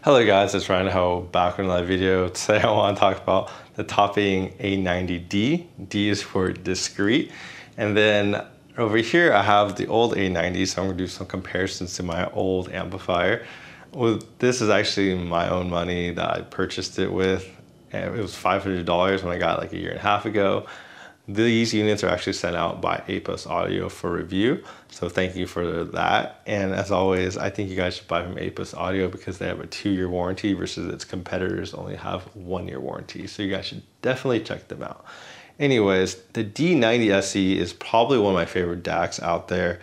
Hello guys, it's Ryan Ho back with another video. Today I want to talk about the topping A90D. D is for discreet. And then over here I have the old A90, so I'm going to do some comparisons to my old amplifier. Well, this is actually my own money that I purchased it with. And it was $500 when I got it like a year and a half ago. These units are actually sent out by A Audio for review, so thank you for that. And as always, I think you guys should buy from A Audio because they have a 2-year warranty versus its competitors only have 1-year warranty. So you guys should definitely check them out. Anyways, the D90 SE is probably one of my favorite DACs out there.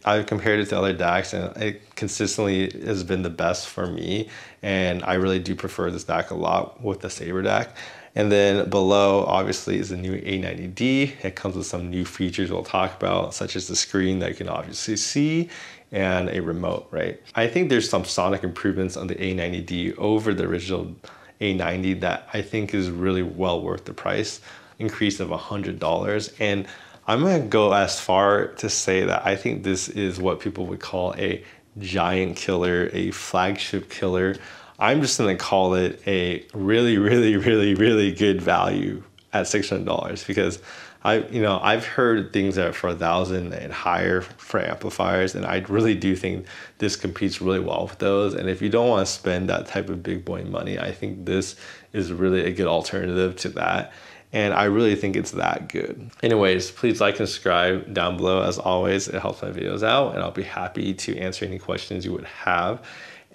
I've compared it to other DACs and it consistently has been the best for me. And I really do prefer this DAC a lot with the Sabre DAC. And then below, obviously, is the new A90D. It comes with some new features we'll talk about, such as the screen that you can obviously see and a remote, right? I think there's some sonic improvements on the A90D over the original A90 that I think is really well worth the price increase of $100. And I'm gonna go as far to say that I think this is what people would call a giant killer, a flagship killer. I'm just gonna call it a really good value at $600 because I've heard things that are for $1,000 and higher for amplifiers, and I really do think this competes really well with those. And if you don't want to spend that type of big boy money, I think this is really a good alternative to that. And I really think it's that good. Anyways, please like and subscribe down below. As always, it helps my videos out, and I'll be happy to answer any questions you would have.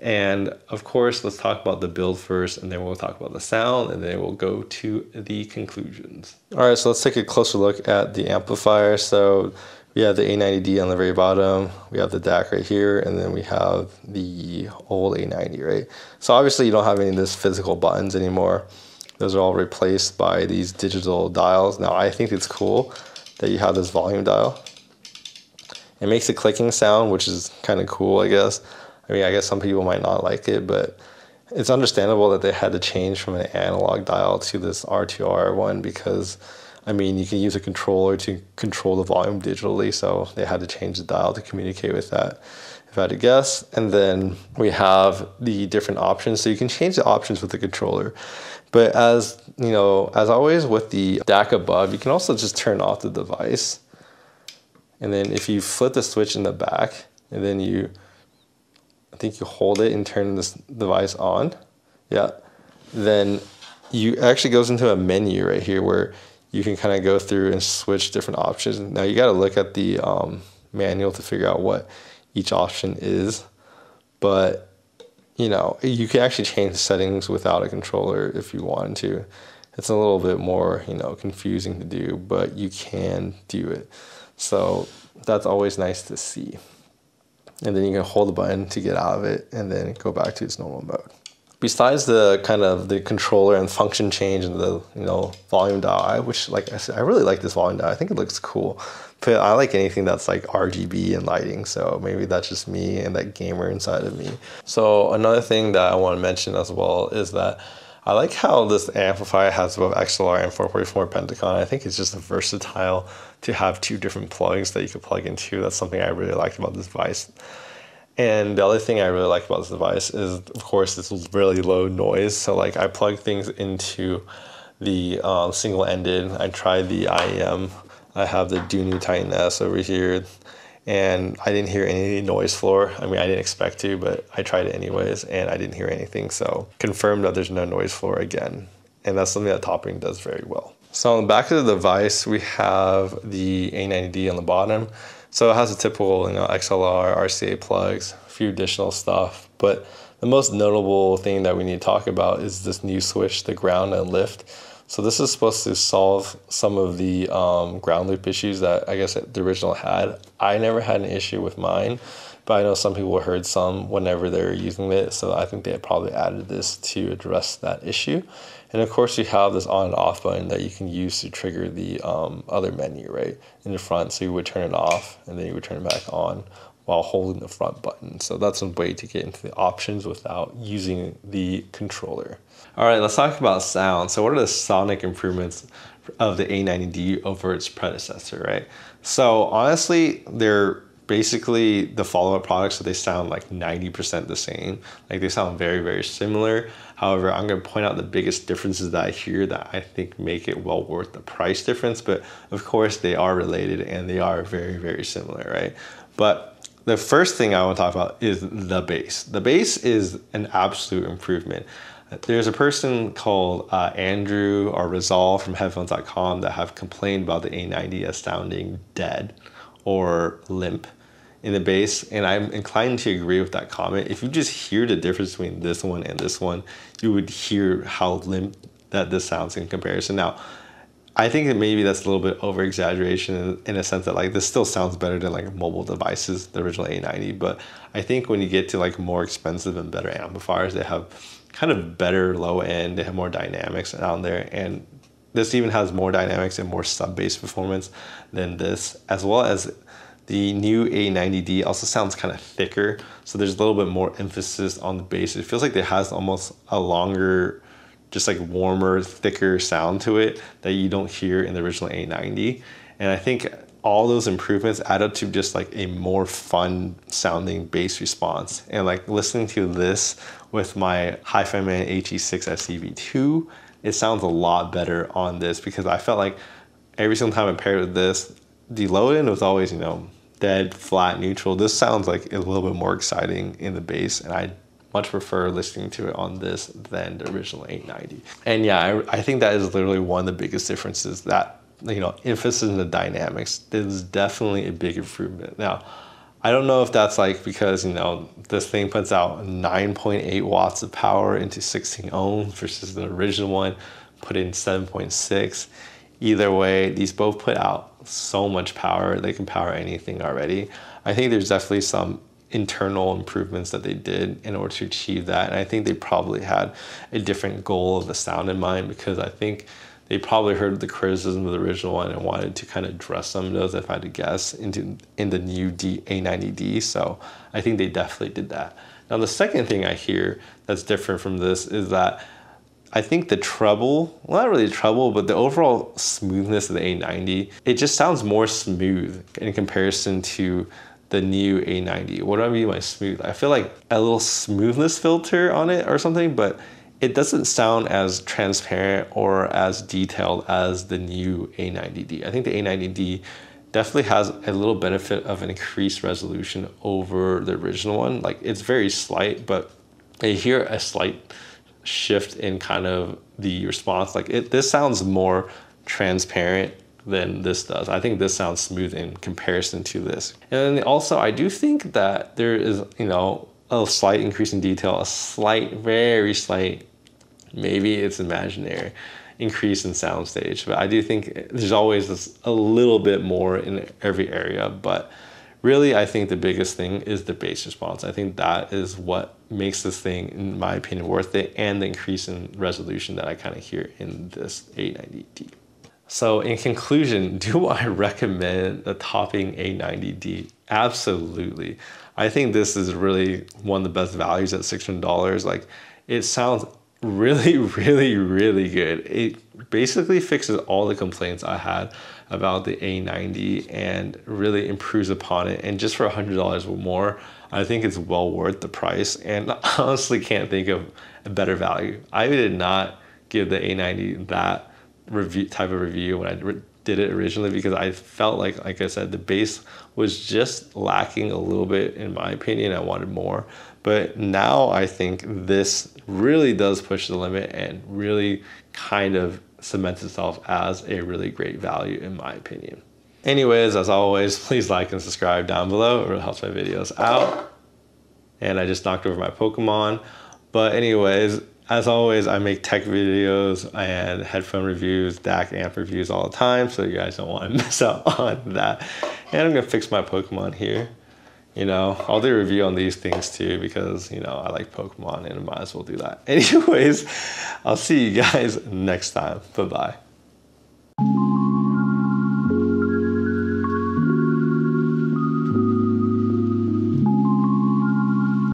And of course, let's talk about the build first, and then we'll talk about the sound, and then we'll go to the conclusions. All right, so let's take a closer look at the amplifier. So we have the A90D on the very bottom, we have the DAC right here, and then we have the old A90, right? So obviously you don't have any of this physical buttons anymore. Those are all replaced by these digital dials. Now I think it's cool that you have this volume dial. It makes a clicking sound, which is kind of cool, I guess. I mean, I guess some people might not like it, but it's understandable that they had to change from an analog dial to this R2R one because, I mean, you can use a controller to control the volume digitally, so they had to change the dial to communicate with that, if I had to guess. And then we have the different options, so you can change the options with the controller. But as you know, as always with the DAC above, you can also just turn off the device. And then if you flip the switch in the back, and then I think you hold it and turn this device on, yeah, then you actually goes into a menu right here where you can kind of go through and switch different options. Now you got to look at the manual to figure out what each option is, but you can actually change the settings without a controller if you wanted to. It's a little bit more confusing to do, but you can do it, so that's always nice to see. And then you can hold the button to get out of it and then go back to its normal mode. Besides the kind of the controller and function change and the volume dial, which like I said, I really like this volume dial. I think it looks cool. But I like anything that's like RGB and lighting, so maybe that's just me and that gamer inside of me. So another thing that I want to mention as well is that I like how this amplifier has both XLR and 444 Pentacon. I think it's just versatile to have 2 different plugs that you could plug into. That's something I really liked about this device. And the other thing I really like about this device is, of course, this really low noise. So like I plug things into the single-ended. I tried the IEM. I have the Dunu Titan S over here, and I didn't hear any noise floor. I mean, I didn't expect to, but I tried it anyways, and I didn't hear anything. So confirmed that there's no noise floor again. And that's something that topping does very well. So on the back of the device, we have the A90D on the bottom. So it has a typical XLR, RCA plugs, a few additional stuff. But the most notable thing that we need to talk about is this new switch, the ground and lift. So this is supposed to solve some of the ground loop issues that I guess the original had. I never had an issue with mine, but I know some people heard some whenever they're using it. So I think they probably added this to address that issue. And of course you have this on and off button that you can use to trigger the other menu right in the front. So you would turn it off and then you would turn it back on while holding the front button. So that's a way to get into the options without using the controller. All right, let's talk about sound. So what are the sonic improvements of the A90D over its predecessor, right? So honestly, they're basically the follow-up products, so they sound like 90% the same. Like they sound very, very similar. However, I'm gonna point out the biggest differences that I hear that I think make it well worth the price difference. But of course they are related and they are very, very similar, right? But the first thing I want to talk about is the bass. The bass is an absolute improvement. There's a person called Andrew or Rizal from headphones.com that have complained about the A90 as sounding dead or limp in the bass, and I'm inclined to agree with that comment. If you just hear the difference between this one and this one, you would hear how limp that this sounds in comparison. Now, I think that maybe that's a little bit over exaggeration in a sense that like this still sounds better than like mobile devices, the original A90, but I think when you get to like more expensive and better amplifiers, they have kind of better low end, they have more dynamics down there, and this even has more dynamics and more sub bass performance than this, as well as the new A90D also sounds kind of thicker, so there's a little bit more emphasis on the bass. It feels like it has almost a longer, just like warmer, thicker sound to it that you don't hear in the original A90. And I think all those improvements add up to just like a more fun sounding bass response. And like listening to this with my Hi-Fi Man HE6 SCV2, it sounds a lot better on this because I felt like every single time I paired it with this, the low end was always, you know, dead, flat, neutral. This sounds like a little bit more exciting in the bass, and I much prefer listening to it on this than the original A90. And yeah, I think that is literally one of the biggest differences, that, you know, emphasis in the dynamics is definitely a big improvement. Now, I don't know if that's like because, you know, this thing puts out 9.8 watts of power into 16 ohms versus the original one put in 7.6. Either way, these both put out so much power. They can power anything already. I think there's definitely some internal improvements that they did in order to achieve that. And I think they probably had a different goal of the sound in mind, because I think they probably heard the criticism of the original one and wanted to kind of address some of those, if I had to guess, in the new A90D. So I think they definitely did that. Now, the second thing I hear that's different from this is that I think the treble, well, not really treble, but the overall smoothness of the A90, it just sounds more smooth in comparison to the new A90. What do I mean by smooth? I feel like a little smoothness filter on it or something, but it doesn't sound as transparent or as detailed as the new A90D. I think the A90D definitely has a little benefit of an increased resolution over the original one. Like, it's very slight, but I hear a slight shift in kind of the response. Like, this sounds more transparent than this does. I think this sounds smooth in comparison to this. And then also, I do think that there is, you know, a slight increase in detail, a slight, very slight, maybe it's imaginary, increase in soundstage. But I do think there's always a little bit more in every area. But really, I think the biggest thing is the bass response. I think that is what makes this thing, in my opinion, worth it, and the increase in resolution that I kind of hear in this A90D. So in conclusion, do I recommend the topping A90D? Absolutely. I think this is really one of the best values at $600. Like, it sounds really, really, really good. It basically fixes all the complaints I had about the A90 and really improves upon it. And just for $100 or more, I think it's well worth the price, and I honestly can't think of a better value. I did not give the A90 that type of review when I did it originally, because I felt like I said, the bass was just lacking a little bit in my opinion. I wanted more, but now I think this really does push the limit and really kind of cements itself as a really great value in my opinion. Anyways, as always, please like and subscribe down below. It really helps my videos out. And I just knocked over my Pokemon. But anyways, as always, I make tech videos and headphone reviews, DAC amp reviews all the time, so you guys don't want to miss out on that. And I'm gonna fix my Pokemon here. You know, I'll do a review on these things too, because, you know, I like Pokemon and I might as well do that. Anyways, I'll see you guys next time. Bye-bye.